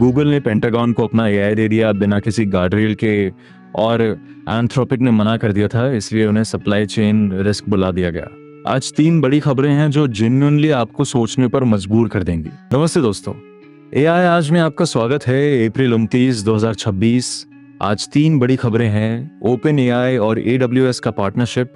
Google ने pentagon को अपना एआई दे दिया बिना किसी गार्डरेल के, और एंथ्रोपिक ने मना कर दिया था, इसलिए उन्हें सप्लाई चेन रिस्क बुला दिया गया। आज 3 बड़ी खबरें हैं जो जेन्युइनली आपको सोचने पर मजबूर कर देंगी। नमस्ते दोस्तों, एआई आज में आपका स्वागत है। अप्रैल 29, 2026। आज 3 बड़ी खबरें हैं। ओपन एआई और AWS का पार्टनरशिप,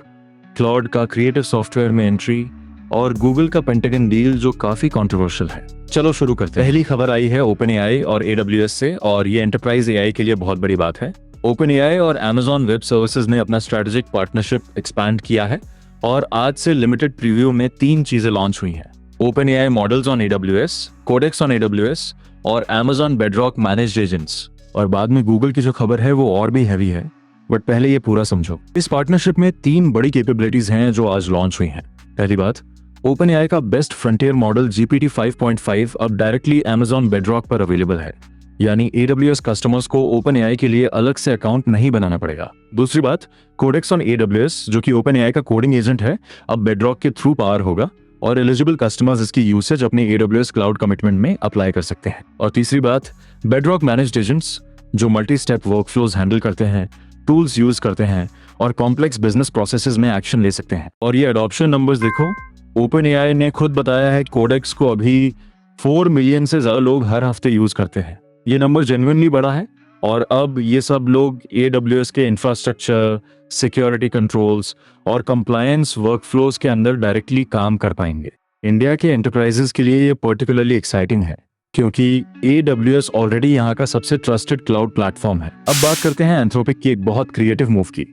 क्लाउड का क्रिएटिव सॉफ्टवेयर में एंट्री और गूगल का पेंटागन डील जो काफी कंट्रोवर्शियल है। चलो शुरू करते हैं। पहली खबर आई है ओपन एआई और AWS से, और ये एंटरप्राइज एआई के लिए बहुत बड़ी बात है। ओपन एआई और Amazon वेब सर्विसेज ने अपना स्ट्रेटेजिक पार्टनरशिप एक्सपैंड किया है और आज से लिमिटेड प्रीव्यू में 3 चीजें लॉन्च हुई हैं। OpenAI models on AWS, Codex on AWS और Amazon बेडरॉक मैनेज्ड एजेंट्स। और बाद में गूगल की जो खबर है वो और भी हैवी है, बट पहले ये पूरा समझो। इस पार्टनरशिप में 3 बड़ी कैपेबिलिटीज हैं जो आज लॉन्च हुई हैं। पहली बात, ओपन एआई का बेस्ट फ्रंटियर मॉडल GPT 5.5 अब डायरेक्टली Amazon बेडरॉक पर अवेलेबल है, यानी AWS कस्टमर्स को ओपन एआई के लिए अलग से अकाउंट नहीं बनाना पड़ेगा। दूसरी बात, कोडेक्स ऑन AWS जो कि ओपन एआई का कोडिंग एजेंट है, अब बेडरॉक के थ्रू पावर होगा और एलिजिबल कस्टमर्स इसकी यूसेज अपने AWS क्लाउड कमिटमेंट में अप्लाई कर सकते हैं। और तीसरी बात, बेडरॉक मैनेज्ड एजेंट्स जो मल्टी स्टेप वर्कफ्लोज हैंडल करते हैं, टूल्स यूज करते हैं और कॉम्प्लेक्स बिजनेस प्रोसेसेस में एक्शन ले सकते हैं। और ये अडॉप्शन नंबर्स देखो, ओपन एआई ने खुद बताया है कोडेक्स को अभी 4 मिलियन से ज्यादा लोग हर हफ्ते यूज करते हैं। ये नंबर जेन्युइनली बड़ा है और अब ये सब लोग AWS के इंफ्रास्ट्रक्चर, सिक्योरिटी कंट्रोल्स और कंप्लायंस वर्कफ्लोज के अंदर डायरेक्टली काम कर पाएंगे। इंडिया के एंटरप्राइजेस के लिए ये पर्टिकुलरली एक्साइटिंग है क्योंकि AWS ऑलरेडी यहाँ का सबसे ट्रस्टेड क्लाउड प्लेटफॉर्म है। अब बात करते हैं एंथ्रोपिक की एक बहुत क्रिएटिव मूव की।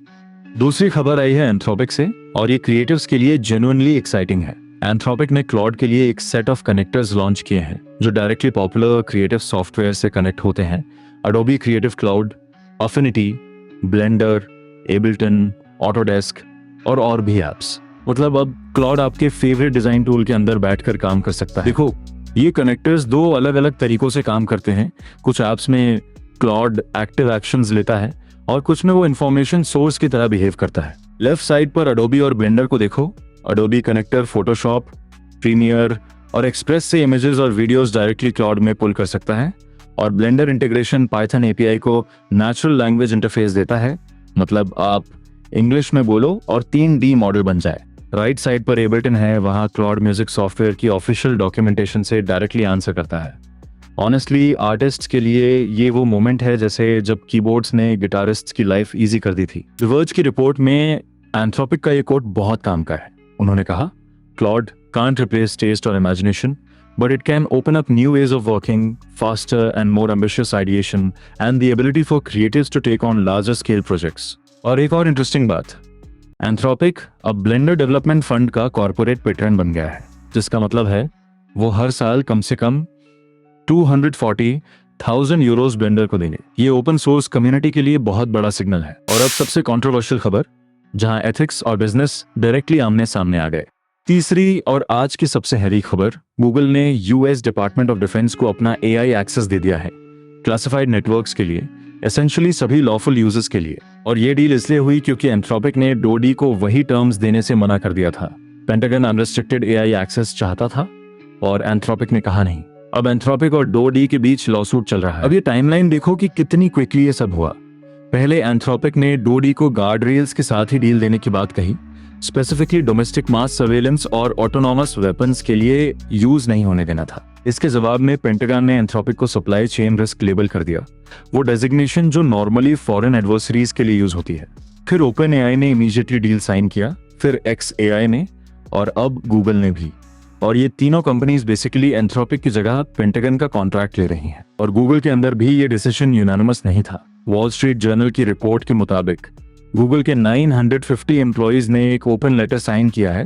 दूसरी खबर आई है एंथ्रोपिक से और ये क्रिएटिव्स के लिए जेन्युइनली एक्साइटिंग है। एंथ्रोपिक ने क्लाउड के लिए एक सेट ऑफ कनेक्टर्स लॉन्च किए हैं जो डायरेक्टली पॉपुलर क्रिएटिव सॉफ्टवेयर से कनेक्ट होते हैं। Adobe creative cloud, affinity, blender, Ableton, Autodesk और भी एप्स। मतलब अब क्लाउड आपके फेवरेट डिजाइन टूल के अंदर बैठकर काम कर सकता है। देखो, ये कनेक्टर्स 2 अलग अलग तरीकों से काम करते हैं। कुछ ऐप्स में क्लाउड एक्टिव एक्शंस लेता है और कुछ में वो इंफॉर्मेशन सोर्स की तरह बिहेव करता है। लेफ्ट साइड पर अडोबी और ब्लेंडर को देखो। अडोबी कनेक्टर फोटोशॉप, प्रीमियर और एक्सप्रेस से इमेजेस और वीडियोस डायरेक्टली क्लाउड में पुल कर सकता है, और ब्लेंडर इंटीग्रेशन पाइथन API को नेचुरल लैंग्वेज इंटरफेस देता है। मतलब आप इंग्लिश में बोलो और 3D मॉडल बन जाए। राइट साइड पर एबल्टन है, वहाँ क्लाउड म्यूजिक सॉफ्टवेयर की ऑफिशियल डॉक्यूमेंटेशन से डायरेक्टली आंसर करता है। ऑनेस्टली आर्टिस्ट्स के लिए ये वो मोमेंट है जैसे जब कीबोर्ड्स ने गिटारिस्ट्स की लाइफ इजी कर दी थी। द वर्ज की रिपोर्ट में एंथ्रोपिक का ये कोट बहुत काम का है। उन्होंने कहा, क्लाउड कांट रिप्लेस टेस्ट और imagination, but it can open up new ways of working, faster and more ambitious ideation, and the ability for creatives to take on larger scale projects. और एक और इंटरेस्टिंग बात, Anthropic अब blender development fund का corporate patron बन गया है, जिसका मतलब है वो हर साल कम से कम 240,000 यूरोस ब्लेंडर को देंगे। ये ओपन सोर्स कम्युनिटी के लिए बहुत बड़ा सिग्नल है। और अब सबसे कंट्रोवर्शियल खबर, जहां एथिक्स और बिजनेस डायरेक्टली आमने सामने आ गए। तीसरी और आज की सबसे हैवी खबर, गूगल ने US डिपार्टमेंट ऑफ डिफेंस को अपना AI एक्सेस दे दिया है क्लासिफाइड नेटवर्क्स के लिए, एसेंशियली सभी लॉफुल यूजर्स के लिए। और ये डील इसलिए हुई क्योंकि एंथ्रोपिक ने DoD को वही टर्म्स देने से मना कर दिया था। पेंटागन अनरिस्ट्रिक्टेड AI एक्सेस चाहता था और एंथ्रोपिक ने कहा नहीं। अब एंथ्रोपिक और DoD के बीच लॉसूट चल रहा है। अब ये टाइमलाइन देखो कि कितनी क्विकली ये सब हुआ। पहले एंथ्रोपिक ने DoD को गार्ड रेल्स के साथ ही डील देने की बात कही, स्पेसिफिकली डोमेस्टिक मास सर्वेलेंस और ऑटोनॉमस वेपन्स के लिए यूज नहीं होने देना था। इसके जवाब में पेंटागन ने एंथ्रोपिक को सप्लाई चेन रिस्क लेबल कर दिया, वो डेजिग्नेशन जो नॉर्मली फॉरेन एडवर्सरीज के लिए यूज होती है। फिर ओपन एआई ने इमीडिएटली डील साइन किया, फिर XAI ने और अब गूगल ने भी। और ये तीनों कंपनीज बेसिकली एंथ्रोपिक की जगह पेंटागन का कॉन्ट्रैक्ट ले रही हैं। और गूगल के अंदर भी ये डिसीजन यूनानिमस नहीं था। वॉल स्ट्रीट जर्नल की रिपोर्ट के मुताबिक गूगल के 950 एम्प्लॉइज ने एक ओपन लेटर साइन किया है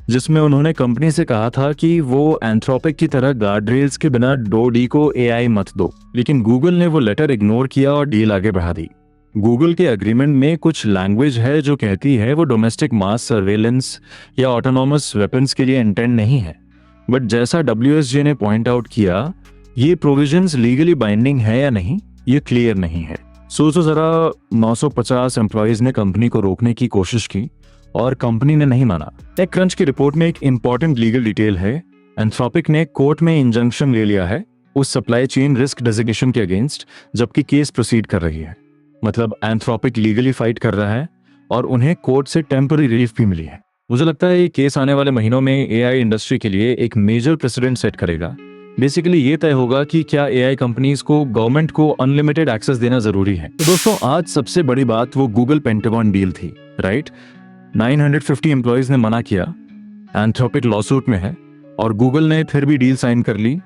जिसमें उन्होंने कंपनी से कहा था कि वो एंथ्रोपिक की तरह गार्ड रेल्स के बिना DoD को AI मत दो। लेकिन गूगल ने वो लेटर इग्नोर किया और डील आगे बढ़ा दी। गूगल के एग्रीमेंट में कुछ लैंग्वेज है जो कहती है वो डोमेस्टिक मास सर्वेलेंस या ऑटोनॉमस वेपन्स के लिए इंटेंड नहीं है, बट जैसा WSJ ने पॉइंट आउट किया, ये प्रोविजंस लीगली बाइंडिंग है या नहीं ये क्लियर नहीं है। सोचो जरा, 950 एम्प्लॉइज ने कंपनी को रोकने की कोशिश की और कंपनी ने नहीं माना। टेकक्रंच की रिपोर्ट में एक इंपॉर्टेंट लीगल डिटेल है, एंथ्रोपिक ने कोर्ट में इंजंक्शन ले लिया है उस सप्लाई चेन रिस्क डेजिग्नेशन के अगेंस्ट, जबकि केस प्रोसीड कर रही है। मतलब एंथ्रोपिक लीगली फाइट कर रहा है और उन्हें कोर्ट से टेम्पररी रिलीफ भी मिली है। मुझे लगता है ये केस आने वाले महीनों में एआई इंडस्ट्री के लिए एक मेजर प्रेसिडेंट सेट करेगा। बेसिकली ये तय होगा कि क्या एआई कंपनीज को गवर्नमेंट को अनलिमिटेड एक्सेस देना जरूरी है। तो दोस्तों, आज सबसे बड़ी बात वो गूगल पेंटागन डील थी, राइट? 950 एम्प्लॉयज ने मना किया, एंथ्रोपिक लॉसूट में है और गूगल ने फिर भी डील साइन कर ली।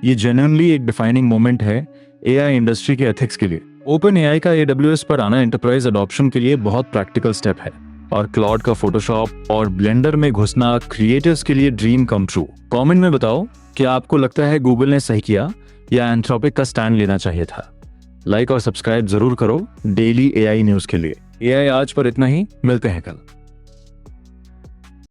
ये जेन्युइनली एक डिफाइनिंग मोमेंट है एआई इंडस्ट्री के एथिक्स के लिए। ओपन एआई का AWS पर आना एंटरप्राइज अडॉप्शन के लिए बहुत प्रैक्टिकल स्टेप है और क्लाउड का फोटोशॉप और ब्लेंडर में घुसना क्रिएटर्स के लिए ड्रीम कम ट्रू। कमेंट में बताओ कि आपको लगता है गूगल ने सही किया या एंथ्रोपिक का स्टैंड लेना चाहिए था। लाइक और सब्सक्राइब जरूर करो डेली एआई न्यूज के लिए। एआई आज पर इतना ही, मिलते हैं कल।